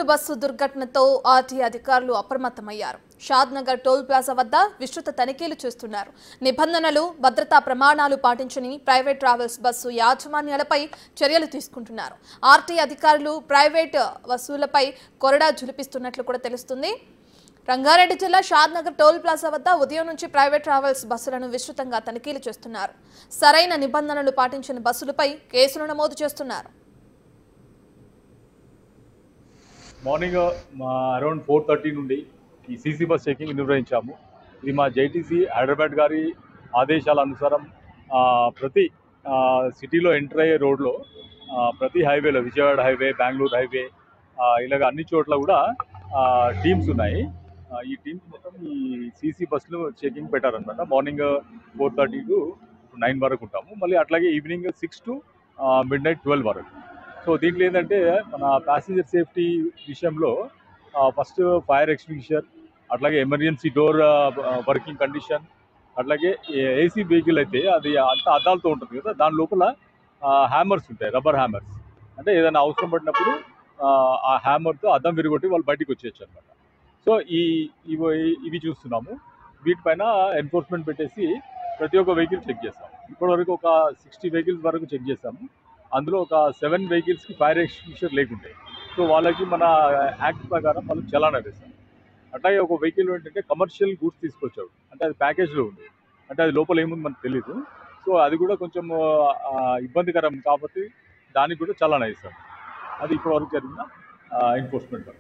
Bus దుర్ఘటనతో RT అధికారులు అప్రమత్తమయ్యారు. Shadnagar toll plaza వద్ద విస్తృత తనిఖీలు చేస్తున్నారు. నిబంధనలు, భద్రతా ప్రమాణాలు పాటించని ప్రైవేట్ ట్రావెల్స్ బస్సు యాజమాన్యాలపై చర్యలు తీసుకుంటున్నారు. ఆర్టీ అధికారులు ప్రైవేట్ బస్సులపై కొరడా జులిపిస్తున్నట్లు కూడా తెలుస్తుంది. రంగారెడ్డి జిల్లా షాద్నగర్ టోల్ ప్లాజా వద్ద ఉదయం నుంచి ప్రైవేట్ ట్రావెల్స్ బస్సులను విస్తృతంగా తనిఖీలు చేస్తున్నారు. సరైన నిబంధనలు పాటించని బస్సులపై కేసులు నమోదు చేస్తున్నారు. మార్నింగ్ అరౌండ్ 4:30 నుండి ఈ సీసీ బస్ చెకింగ్ నిర్వహించాము. ఇది మా జైటీసీ హైదరాబాద్ గారి ఆదేశాల అనుసారం ప్రతి సిటీలో ఎంటర్ అయ్యే రోడ్లో ప్రతి హైవేలో విజయవాడ హైవే, బెంగళూరు హైవే ఇలాగ అన్ని చోట్ల కూడా టీమ్స్ ఉన్నాయి. ఈ టీమ్స్ మొత్తం ఈ సీసీ బస్సులు చెకింగ్ పెట్టారనమాట. మార్నింగ్ 4:30 to 9 వరకు ఉంటాము. మళ్ళీ అట్లాగే ఈవినింగ్ 6 to midnight 12 వరకు. సో దీంట్లో ఏంటంటే మన ప్యాసింజర్ సేఫ్టీ విషయంలో ఫస్ట్ ఫైర్ ఎక్స్టింగ్విషర్, అట్లాగే ఎమర్జెన్సీ డోర్ వర్కింగ్ కండిషన్, అట్లాగే ఏసీ వెహికల్ అయితే అది అంత అద్దాలతో ఉంటుంది కదా, దాని లోపల హ్యామర్స్ ఉంటాయి, రబ్బర్ హ్యామర్స్. అంటే ఏదైనా అవసరం పడినప్పుడు ఆ హ్యామర్తో అద్దం విరగొట్టి వాళ్ళు బయటికి వచ్చేయచ్చు అనమాట. సో ఇవి చూస్తున్నాము. వీటిపైన ఎన్ఫోర్స్మెంట్ పెట్టేసి ప్రతి ఒక్క వెహికల్ చెక్ చేస్తాము. ఇప్పటివరకు ఒక 60 వెహికల్స్ వరకు చెక్ చేస్తాము. అందులో ఒక 7 వెహికల్స్కి ఫైర్ ఎక్స్టింగ్విషర్ లేకుంటాయి. సో వాళ్ళకి మన యాక్ట్ ప్రకారం వాళ్ళు చలానా వేస్తాం. అట్లాగే ఒక వెహికల్ ఏంటంటే కమర్షియల్ గూడ్స్ తీసుకొచ్చాడు, అంటే అది ప్యాకేజ్లో ఉంది, అంటే అది లోపల ఏముంది మనకు తెలీదు. సో అది కూడా కొంచెం ఇబ్బందికరం కాబట్టి దానికి కూడా చలానా ఇస్తాం. అది ఇప్పటివరకు జరిగిన ఎన్ఫోర్స్మెంట్.